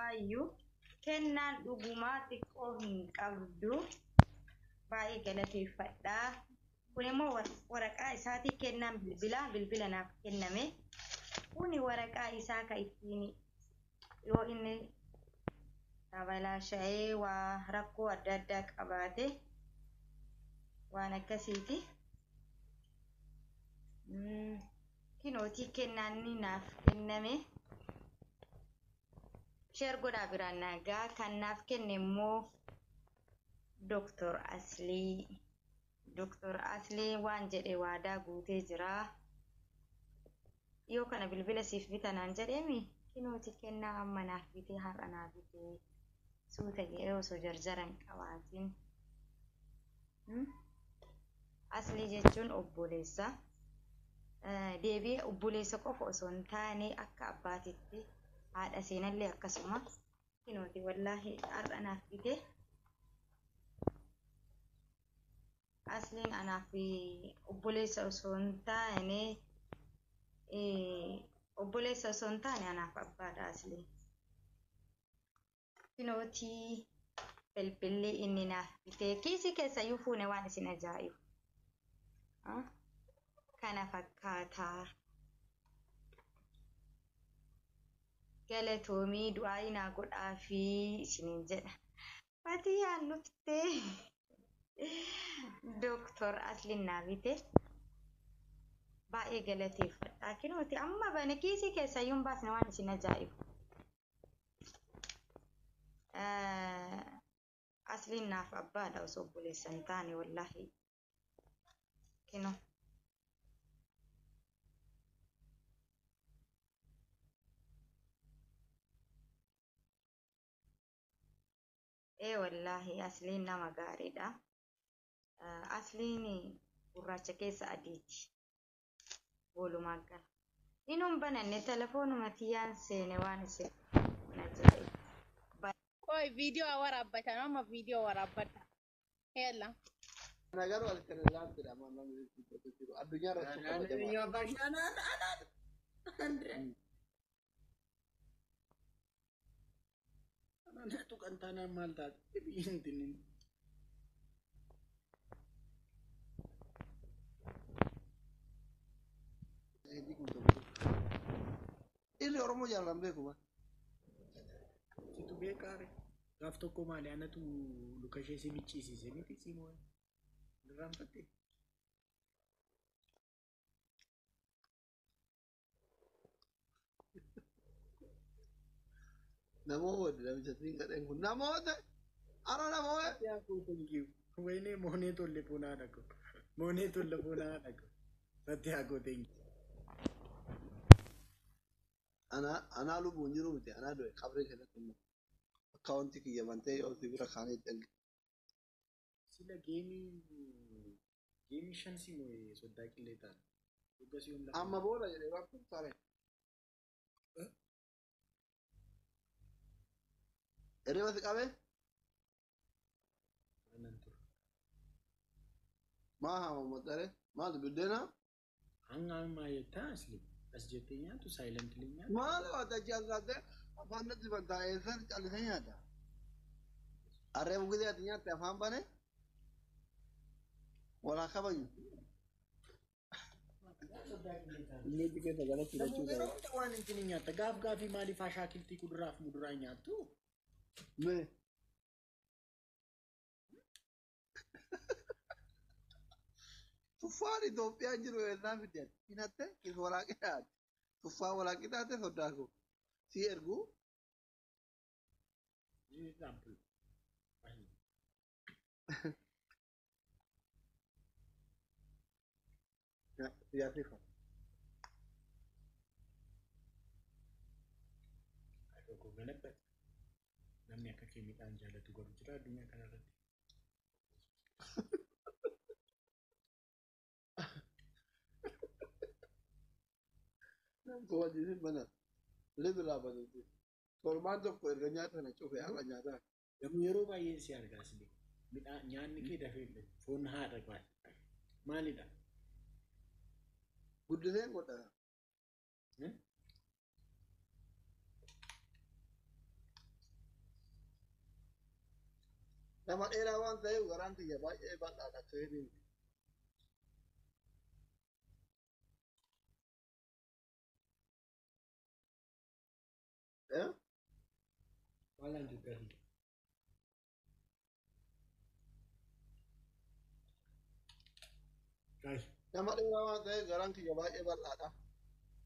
isaayyuu kennaan dhugumaa xiqqoo hin qabdu baay'ee galateeffadhaa. Kun immoo waraqaa isaatii kennaan bilbila naaf kenname. Kuni waraqaa isaa ka ittiin yoo inni dabalaasha'ee waa rakkoo adda addaa qabaate waan akkasiiti. Kinootii kennaan naaf kenname. Sheer godhaa biraan nagaa kan naaf kenne immoo Dr. Aslii. Dr. Aslii waan jedhe waadaa guutee jira. Yoo kana bilbila siif bitanaan jedheemi kinootii kennaa amma naaf bitee har'a naaf bitee suuta jedhee osoo jarjaran qabaatiin. Aslii jechuun obboleessa. Deebii obboleessa qofa osoo hin taane akka abbaatitti haadha seenallee akkasuma kinootii wallaahi har'a naaf bitee. Asliin anaaf obboleessa osoo hin taane anaaf abbaadha Asliin. Kinootii bilbilli inni naaf bitee kiisii keessayyuu fuune waan isin ajaa'ibu. Kana fakkaataa. Galatoomii du'aa naa godhaa fi isiniin jedha. Fatiyaan nuftee. Dr. Asliin naa bite baay'ee galateeffadhaa. Kinooti amma bane kiisii keessayyuu hin baasne waan isin ajaa'ibu. Asliin naaf abbaadha osoo obboleessa hin taane wallaahi. Kinoo. Wallaahi Asliin nama gaariidha. Asliin gurraacha keessa adiiti. Walumaa gala. Inuun bananne telefoonuma tiyyaan seene waan isin ajaa'ibu. Koi video warabbatan amma video warabbata. Hella. Nagaru alkanillaan jedhama namni jiru. Addunyaa Anatu kan tanah mal tadi bikin ini orang mau jalan beku ba itu bekar gaf toko mali anatu lukashe simici simiti simo dalam pati namo dalam chatting kat yang namo ara namo ya aku thank you ini mohne tolle puna aku nanti aku thank you ana lu bunyiru mti ana do khabre kala tum account ki yamante aur tibira khane dal sila gaming shansi mo sodda ki leta ugasi amma bola jere waqt sare ere was qabe anantur ma ha modare ma bidena hanga ma yeta asli asjetenya tu silently nya maalo atajazade afan dibanta eser chalsenya ada are mugide atinya te afan bane wala khabayu ini dike tagala chuga wan intininya tagaf gafi mali fashakilti kudraf muduranya tu me Tufaan Itoophiyaa jiru irraa fidan hinatte kis walaaqitaati tuffaan walaaqitaate soddaaku si ergu siyaasifa tokko galabbat namni akka kee midhaan jaalatu godhu jira addunyaa kanarratti Kau jadi mana? Lebih lama nanti. Korban tu perganyatan nak cuba apa nyata? Yang miru bayi siar kasih. Minta nyanyi kita film. Phone hard request. Mana dah? Good design kota. Nama dheeraa waan ta'eef garaan kiyya baay'ee bal'aadha ta'ee. Maal lanjutkan? Guys, Nama dheeraa waan ta'eef garaan kiyya baay'ee bal'aadha.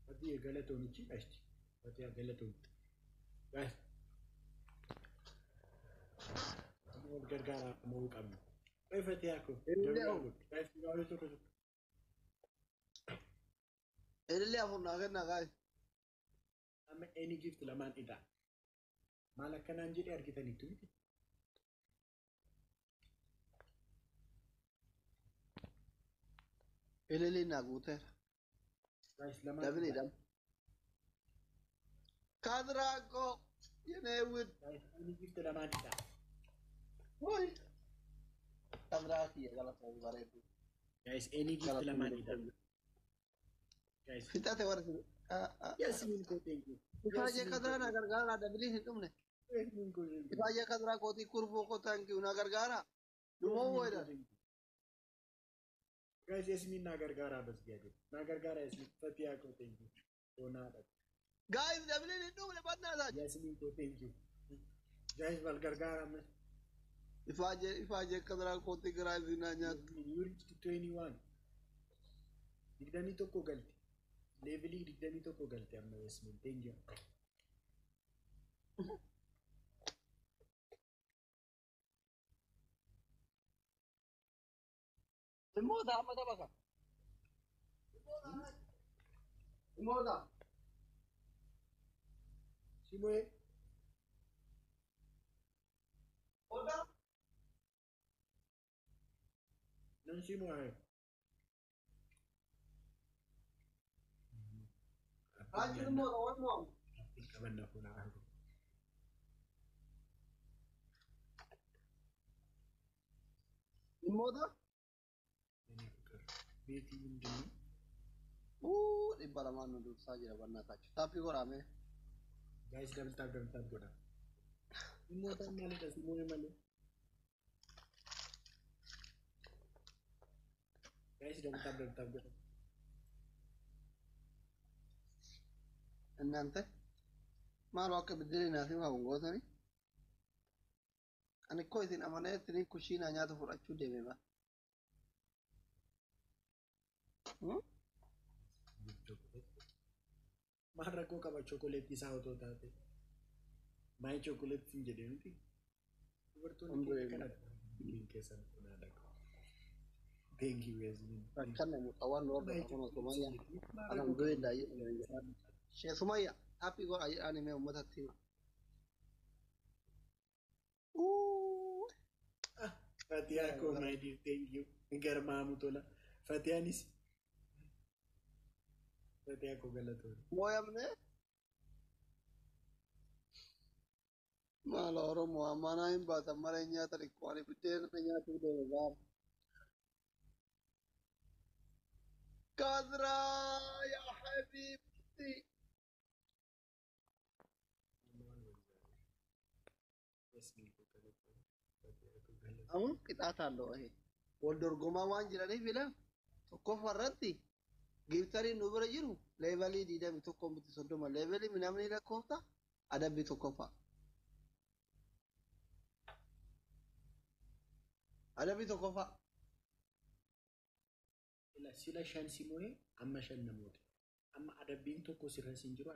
Fatih galatoonichi qashti. Fatih galatoon. Guys. Kamu wal gargaara moo qabna. Ay Fatih ako. Guys, gaari tokko tokko. Illee afur naa kenna gaay. Amma any gift lamaan ida. Maal akkanaan jedhee argitaniitu miti. Illee naa guuteera. Guys, lamaan. Dabni dam. Kadraako yeneewid. Guys, any gift lamaan ida. Hoy. Kadraaki galatoon bareedu. Guys, any gift lamaan ida. Guys, Fitate warra. yes, min ko thank you. Ifaaje kadraa na gargaara dabni hin dhumne. Min ko thank you. Ifaaje kadraa kooti kurboo ko tanki na gargaara. Dumoo wayda. Guys, Yasmin na gargaara bas gadi. Na gargaara Yasmin. Fatih ako thank you. Donada. Guys, dabni hin dhumne badnaa taate. Yasmin ko thank you. Guys, wal gargaara mas. Ifaaje kadraa kooti garaa zinaa nyaatu. You reached 21. Digdami tokko galti. Levelii digdami tokko galti amma Yasmin. Thank you. Imooda amma tapaka. Imooda. Simoe. Oda. Nan Simoe. Rajin imooda waan mo'amu. Kaban na kuna argo. Imooda. Beti indini. Dhibba lamaan nu dursaa jira bannaa taachu. Taappii goraame. Guys, double tap godha. Imota malidha Simoe malee. Guys, double tap godha. Innante maal akka biddeen naaf himaa bungootani. Ani koo isin amanee ittiin kushiinaa nyaata fudhachuu deeme ba. Maal rakkoo qaba chookoleettii isaa otoo taate. Maayii chookoleettii hin jedhee miti. Dubartoonni kana biin keessan kunaa dhaqu. Thank you Yasmin. Kan namu qawan lor da kuma Sumayya. Alhamdulillah. Sheikh Sumayya, taappii goraa jedhaan himee uummatatti. Fatiha ko my dear, thank you. Garmaamu tola. Fatihaanis. Fatiha ko galatoon. Mooyamne. Maal Oromoo ammanaa hin baatan malee nyaata dhiqqoon biddeen nyaatuu deeme gaara. Kadraa yaa habiibti. Amun qixaata alloo wal dorgomaa waan jiraniif ila tokkoffaa irratti giiftarii nu bira jiru leevalii 21 leevalii namni lakkoofta adabbii tokkoffaa. Adabbii tokkoffaa. Sila shan Simoe amma shan namoota. Amma adabbiin tokko sirra sin jiru